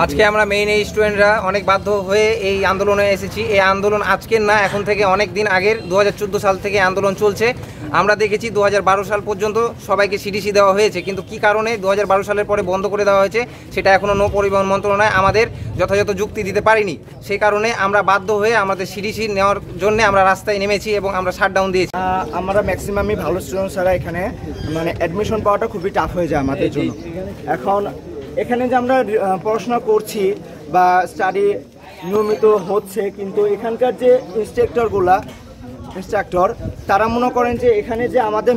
আজকে আমরা মেইন এই স্টুডেন্টরা অনেক বাধ্য হয়ে এই আন্দোলনে এসেছি। এই আন্দোলন আজকের না, এখন থেকে অনেক দিন আগের 2014 সাল থেকে আন্দোলন চলছে। আমরা দেখেছি 2012 সাল পর্যন্ত সবাইকে সিডিসি দেওয়া হয়েছে, কিন্তু কি কারণে 2012 সালের পরে বন্ধ করে দেওয়া হয়েছে সেটা এখনও নৌ পরিবহন মন্ত্রণালয় আমাদের যথাযথ যুক্তি দিতে পারেনি। সেই কারণে আমরা বাধ্য হয়ে আমাদের সিডিসি নেওয়ার জন্য আমরা রাস্তায় নেমেছি এবং আমরা শাটডাউন দিয়েছি। আমরা ম্যাক্সিমামই ভালো স্টুডেন্ট ছাড়া এখানে মানে অ্যাডমিশন পাওয়াটা খুবই টাফ হয়ে যায় আমাদের জন্য। এখন এখানে যে আমরা পড়াশোনা করছি বা স্টাডি নিয়মিত হচ্ছে, কিন্তু এখানকার যে ইনস্ট্রাক্টর তারা মনে করেন যে এখানে যে আমাদের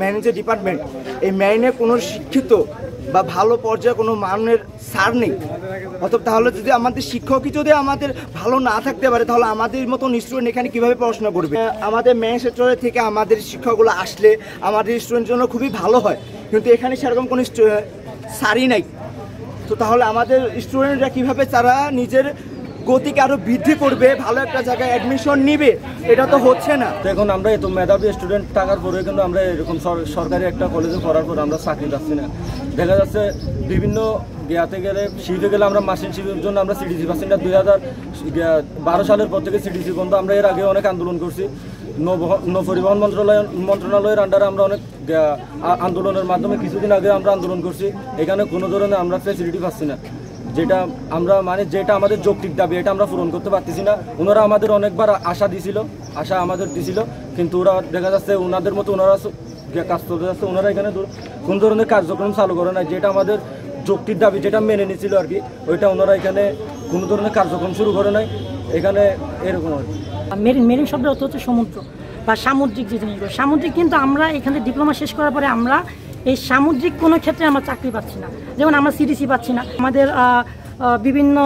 ম্যানেজের ডিপার্টমেন্ট, এই ম্যানে কোনো শিক্ষিত বা ভালো পর্যায়ে কোনো মানের স্যার নেই। অথবা তাহলে যদি আমাদের শিক্ষকই যদি আমাদের ভালো না থাকতে পারে, তাহলে আমাদের মতন স্টুডেন্ট এখানে কীভাবে পড়াশোনা করবে? আমাদের মেন সেক্টরের থেকে আমাদের শিক্ষকগুলো আসলে আমাদের স্টুডেন্টের জন্য খুবই ভালো হয়, কিন্তু এখানে সেরকম কোনো স্যারই নাই। তো তাহলে আমাদের স্টুডেন্টরা কীভাবে তারা নিজের গতিকে আরও বৃদ্ধি করবে, ভালো একটা জায়গায় অ্যাডমিশন নিবে? এটা তো হচ্ছে না। এখন আমরা এত মেধাবী স্টুডেন্ট থাকার পরে কিন্তু আমরা এরকম সরকারি একটা কলেজে পড়ার পর আমরা চাকরি পাচ্ছি না। দেখা যাচ্ছে বিভিন্ন গিয়াতে গেলে শিফটে গেলে আমরা মাসিন শিফটের জন্য আমরা সিডিসি পাচ্ছি না। 2012 সালের পর থেকে সিডিসি বন্ধ। আমরা এর আগে অনেক আন্দোলন করছি, নৌ পরিবহন মন্ত্রণালয়ের আন্ডারে আমরা অনেক আন্দোলনের মাধ্যমে কিছুদিন আগে আমরা আন্দোলন করছি। এখানে কোনো ধরনের আমরা ফ্যাসিলিটি পাচ্ছি না, যেটা আমরা যেটা আমাদের যৌক্তিক দাবি এটা আমরা পূরণ করতে পারতেছি না। ওনারা আমাদের অনেকবার আশা আমাদের দিছিল, কিন্তু ওরা দেখা যাচ্ছে ওনাদের মতো ওনারা কাজ করতে যাচ্ছে। ওনারা এখানে কোন ধরনের কার্যক্রম চালু করে না, যেটা আমাদের যৌক্তিক দাবি যেটা মেনে নিয়েছিল আর কি, ওইটা ওনারা এখানে কোনো ধরনের কার্যক্রম শুরু করে নাই। এখানে এরকম আর কি। মেরিন শব্দ অর্থ হচ্ছে সমুদ্র বা সামুদ্রিক যে জিনিসগুলো সামুদ্রিক, কিন্তু আমরা এখানে ডিপ্লোমা শেষ করার পরে আমরা এই সামুদ্রিক কোনো ক্ষেত্রে আমরা চাকরি পাচ্ছি না। যেমন আমরা সিডিসি পাচ্ছি না, আমাদের বিভিন্ন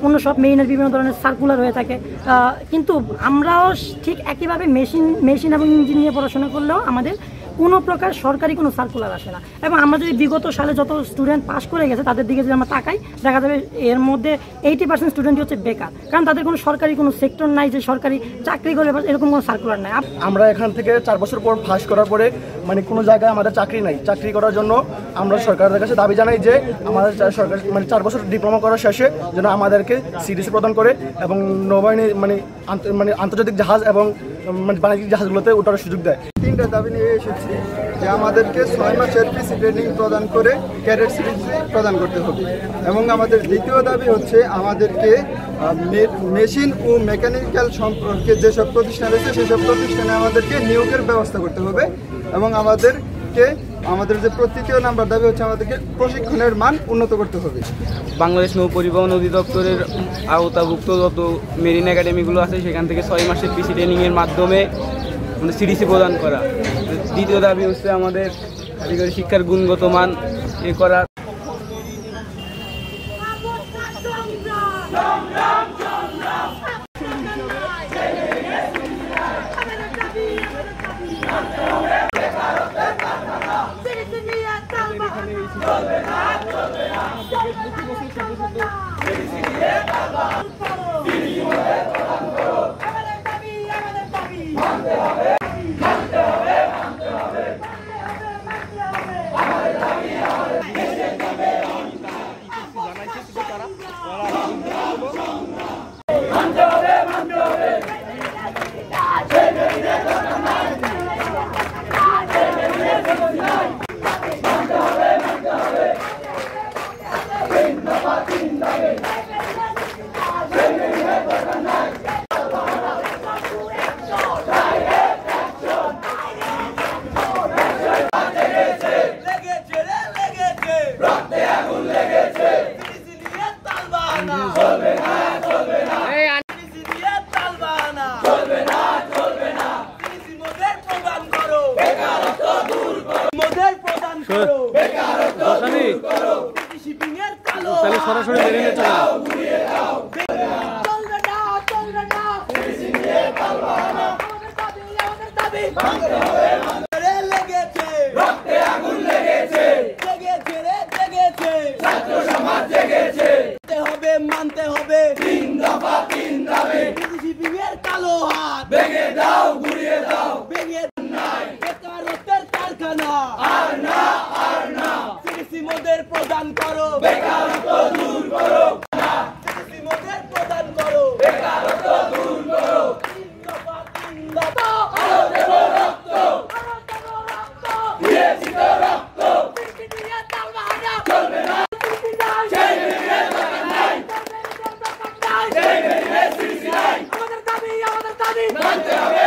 অন্য সব মেইনের বিভিন্ন ধরনের সার্কুলার হয়ে থাকে, কিন্তু আমরাও ঠিক একইভাবে মেশিন এবং ইঞ্জিন নিয়ে পড়াশোনা করলেও আমাদের কোনো প্রকার সরকারি কোনো সার্কুলার আসে না। এবং আমরা যদি বিগত সালে যত স্টুডেন্ট পাস করে গেছে তাদের দিকে যদি আমরা তাকাই, দেখা যাবে এর মধ্যে 80% স্টুডেন্টই হচ্ছে বেকার, কারণ তাদের কোনো সরকারি কোনো সেক্টর নাই যে সরকারি চাকরি করে, এরকম কোনো সার্কুলার নাই। আমরা এখান থেকে 4 বছর পর পাস করার পরে মানে কোনো জায়গায় আমাদের চাকরি নাই। চাকরি করার জন্য আমরা সরকারের কাছে দাবি জানাই যে আমাদের সরকার মানে 4 বছর ডিপ্লোমা করার শেষে যেন আমাদেরকে সিডিসি প্রদান করে এবং নৌবাহিনী মানে আন্তর্জাতিক জাহাজ এবং বাণিজ্যিক জাহাজগুলোতে ওঠার সুযোগ দেয়। 3টা দাবি নিয়ে এসেছি যে আমাদেরকে 6 মাসের পিসি ট্রেনিং প্রদান করে ক্যাডেট সিডিসি প্রদান করতে হবে, এবং আমাদের দ্বিতীয় দাবি হচ্ছে আমাদেরকে মেশিন ও মেকানিক্যাল সম্পর্কে যেসব প্রতিষ্ঠান রয়েছে সেসব প্রতিষ্ঠানে আমাদেরকে নিয়োগের ব্যবস্থা করতে হবে, এবং আমাদের যে তৃতীয় নাম্বার দাবি হচ্ছে আমাদেরকে প্রশিক্ষণের মান উন্নত করতে হবে। বাংলাদেশ নৌ পরিবহন অধিদপ্তরের আওতাভুক্ত যত মেরিন একাডেমিগুলো আছে সেখান থেকে 6 মাসের পিসি ট্রেনিংয়ের মাধ্যমে মানে সিডিসি প্রদান করা। দ্বিতীয় দাবি হচ্ছে আমাদের কারিগরি শিক্ষার গুণগত মান করা। সরাসরি মেরিনে মানতে হবে 3 দফা 3 দাবি, কালো হাত ভেঙে দাও, ঘুরিয়ে দাও, ভেঙে নাই বেকারত্বের না আর না সিডিসি মোদের প্রদান করো বেকারত্ব দূর করো না সিডিসি মোদের প্রদান করো বেকারত্ব দূর করো আরো দেব রক্ত দিয়েছি তো রক্ত চলবে না সেই মেরিনের দরকার নাই সেই মেরিনের সিডিসি নাই আমাদের দাবি মানতে হবে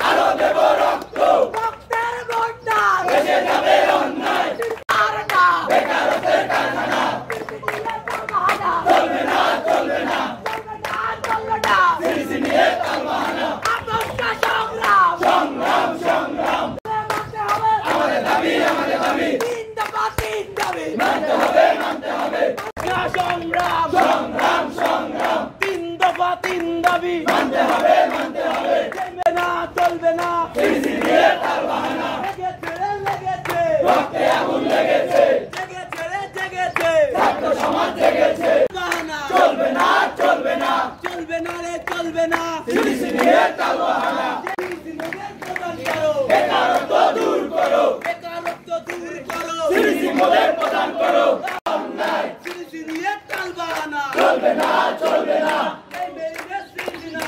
আরো দেব রক্ত রক্তের গন্ডা এসে যাবে অন্যায় আর না বেকারত্বের কারখানা চলবে না সিডিসি নিয়ে তালবাহানা সংগ্রাম আমাদের দাবি তিন দাবি মানতে হবে সংগ্রাম তিন দাবি মানতে হবে চলবে না সিডিসি নিয়ে তালবাহানা লেগেছে রক্তে আগুন লেগেছে জেগেছে ছাত্র সমাজ জেগেছে চলবে না সিডিসি নিয়ে তালবাহানা বেকারত্ব দূর করো সিডিসি মোদের প্রদান করো সিডিসি নিয়ে তালবাহানা চলবে না এই মেরিনের সিডিসি না